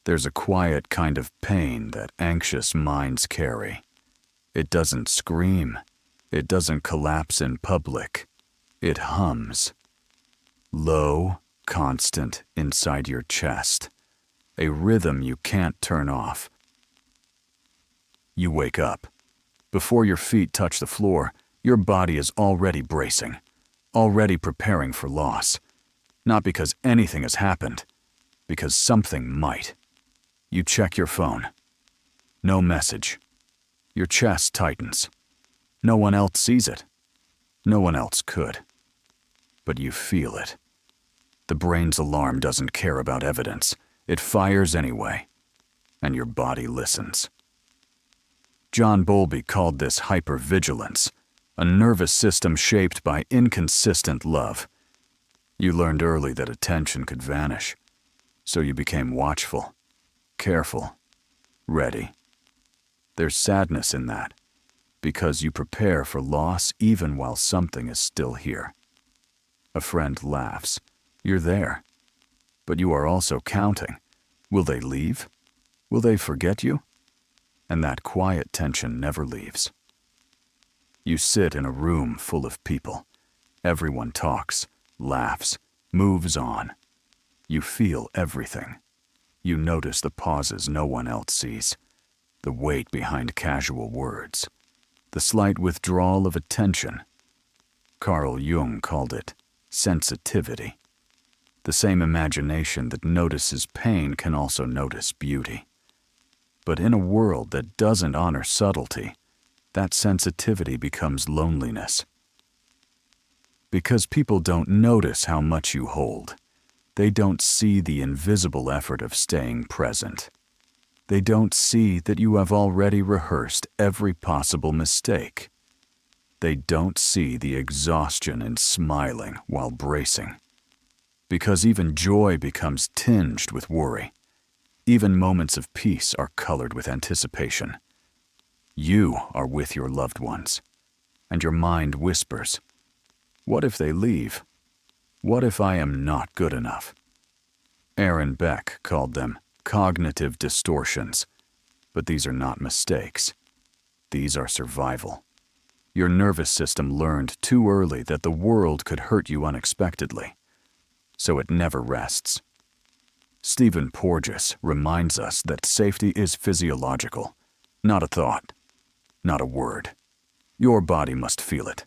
There's a quiet kind of pain that anxious minds carry. It doesn't scream. It doesn't collapse in public. It hums. Low, constant inside your chest. A rhythm you can't turn off. You wake up. Before your feet touch the floor, your body is already bracing, already preparing for loss. Not because anything has happened, because something might. You check your phone. No message. Your chest tightens. No one else sees it. No one else could. But you feel it. The brain's alarm doesn't care about evidence. It fires anyway. And your body listens. John Bowlby called this hypervigilance, a nervous system shaped by inconsistent love. You learned early that attention could vanish, so you became watchful, careful, ready. There's sadness in that, because you prepare for loss even while something is still here. A friend laughs. You're there. But you are also counting. Will they leave? Will they forget you? And that quiet tension never leaves. You sit in a room full of people. Everyone talks, laughs, moves on. You feel everything. You notice the pauses no one else sees, the weight behind casual words, the slight withdrawal of attention. Carl Jung called it sensitivity. The same imagination that notices pain can also notice beauty. But in a world that doesn't honor subtlety, that sensitivity becomes loneliness. Because people don't notice how much you hold. They don't see the invisible effort of staying present. They don't see that you have already rehearsed every possible mistake. They don't see the exhaustion in smiling while bracing. Because even joy becomes tinged with worry. Even moments of peace are colored with anticipation. You are with your loved ones, and your mind whispers, "What if they leave? What if I am not good enough?" Aaron Beck called them cognitive distortions, but these are not mistakes. These are survival. Your nervous system learned too early that the world could hurt you unexpectedly, so it never rests. Stephen Porges reminds us that safety is physiological, not a thought, not a word. Your body must feel it,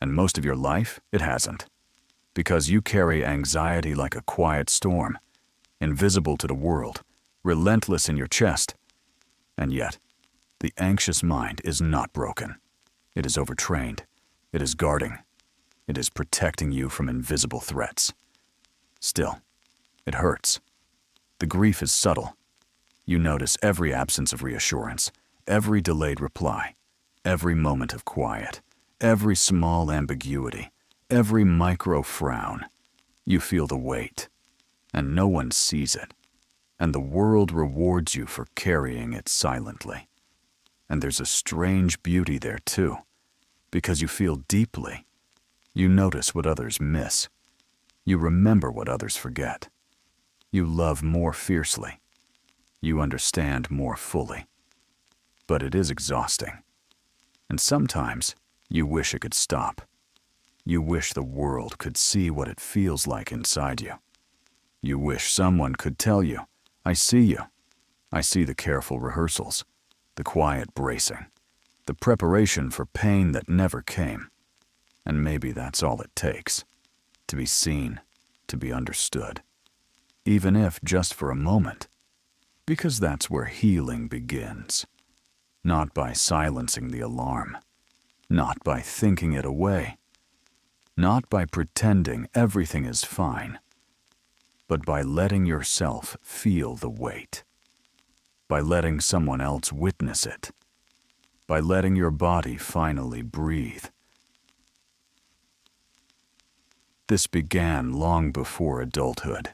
and most of your life it hasn't, because you carry anxiety like a quiet storm, invisible to the world, relentless in your chest. And yet, the anxious mind is not broken. It is overtrained. It is guarding. It is protecting you from invisible threats. Still, it hurts. The grief is subtle. You notice every absence of reassurance, every delayed reply, every moment of quiet, every small ambiguity, every micro frown. You feel the weight, and no one sees it. And the world rewards you for carrying it silently. And there's a strange beauty there too, because you feel deeply. You notice what others miss. You remember what others forget. You love more fiercely. You understand more fully. But it is exhausting. And sometimes you wish it could stop. You wish the world could see what it feels like inside you. You wish someone could tell you, "I see you. I see the careful rehearsals, the quiet bracing, the preparation for pain that never came." And maybe that's all it takes, to be seen, to be understood. Even if just for a moment, because that's where healing begins. Not by silencing the alarm, not by thinking it away, not by pretending everything is fine, but by letting yourself feel the weight, by letting someone else witness it, by letting your body finally breathe. This began long before adulthood.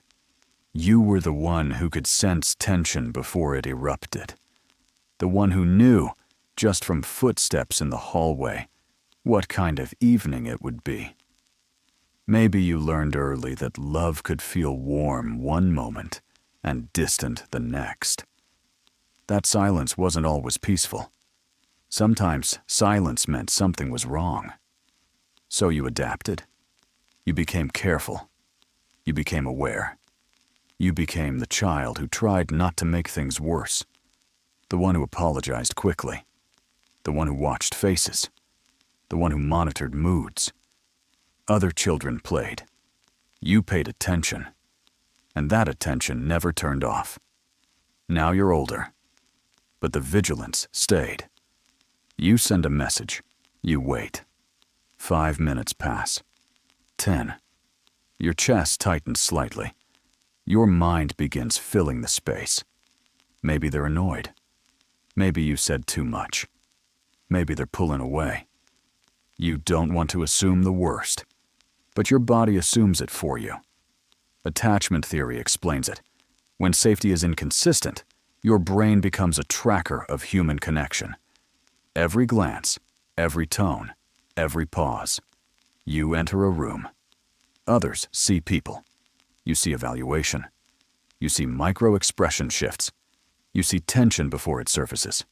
You were the one who could sense tension before it erupted. The one who knew, just from footsteps in the hallway, what kind of evening it would be. Maybe you learned early that love could feel warm one moment and distant the next. That silence wasn't always peaceful. Sometimes silence meant something was wrong. So you adapted. You became careful. You became aware. You became the child who tried not to make things worse. The one who apologized quickly. The one who watched faces. The one who monitored moods. Other children played. You paid attention. And that attention never turned off. Now you're older. But the vigilance stayed. You send a message. You wait. 5 minutes pass. 10. Your chest tightens slightly. Your mind begins filling the space. Maybe they're annoyed. Maybe you said too much. Maybe they're pulling away. You don't want to assume the worst, but your body assumes it for you. Attachment theory explains it. When safety is inconsistent, your brain becomes a tracker of human connection. Every glance, every tone, every pause. You enter a room. Others see people. You see evaluation. You see micro-expression shifts. You see tension before it surfaces.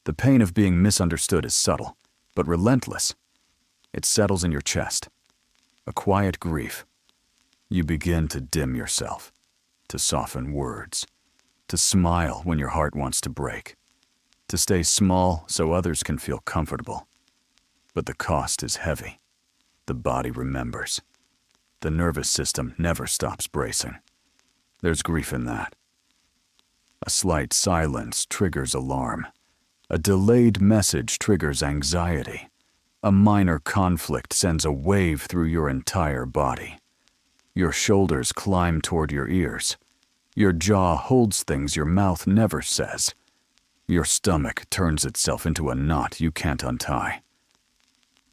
The pain of being misunderstood is subtle, but relentless. It settles in your chest. A quiet grief. You begin to dim yourself, to soften words, to smile when your heart wants to break, to stay small so others can feel comfortable. But the cost is heavy. The body remembers. The nervous system never stops bracing. There's grief in that. A slight silence triggers alarm. A delayed message triggers anxiety. A minor conflict sends a wave through your entire body. Your shoulders climb toward your ears. Your jaw holds things your mouth never says. Your stomach turns itself into a knot you can't untie.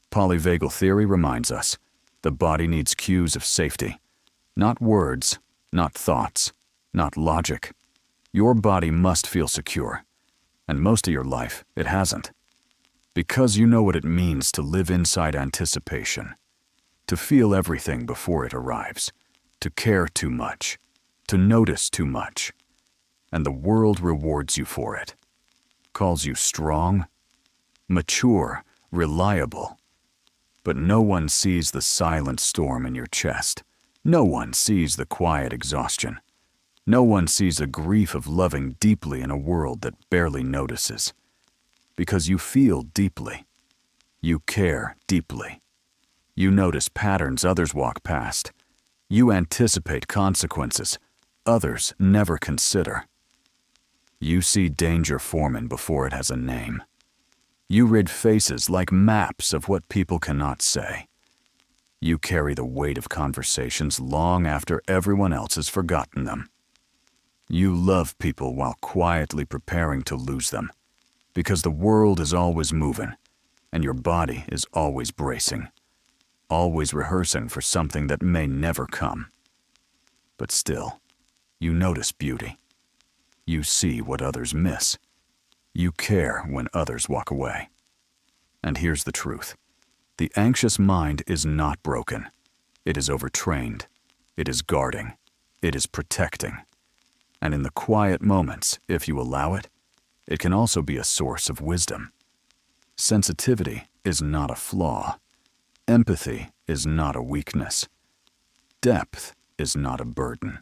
Polyvagal theory reminds us, the body needs cues of safety. Not words, not thoughts, not logic. Your body must feel secure. And most of your life, it hasn't. Because you know what it means to live inside anticipation. To feel everything before it arrives. To care too much. To notice too much. And the world rewards you for it. Calls you strong, mature, reliable. But no one sees the silent storm in your chest. No one sees the quiet exhaustion. No one sees a grief of loving deeply in a world that barely notices. Because you feel deeply. You care deeply. You notice patterns others walk past. You anticipate consequences others never consider. You see danger forming before it has a name. You read faces like maps of what people cannot say. You carry the weight of conversations long after everyone else has forgotten them. You love people while quietly preparing to lose them, because the world is always moving, and your body is always bracing, always rehearsing for something that may never come. But still, you notice beauty. You see what others miss. You care when others walk away. And here's the truth. The anxious mind is not broken. It is overtrained. It is guarding. It is protecting. And in the quiet moments, if you allow it, it can also be a source of wisdom. Sensitivity is not a flaw. Empathy is not a weakness. Depth is not a burden.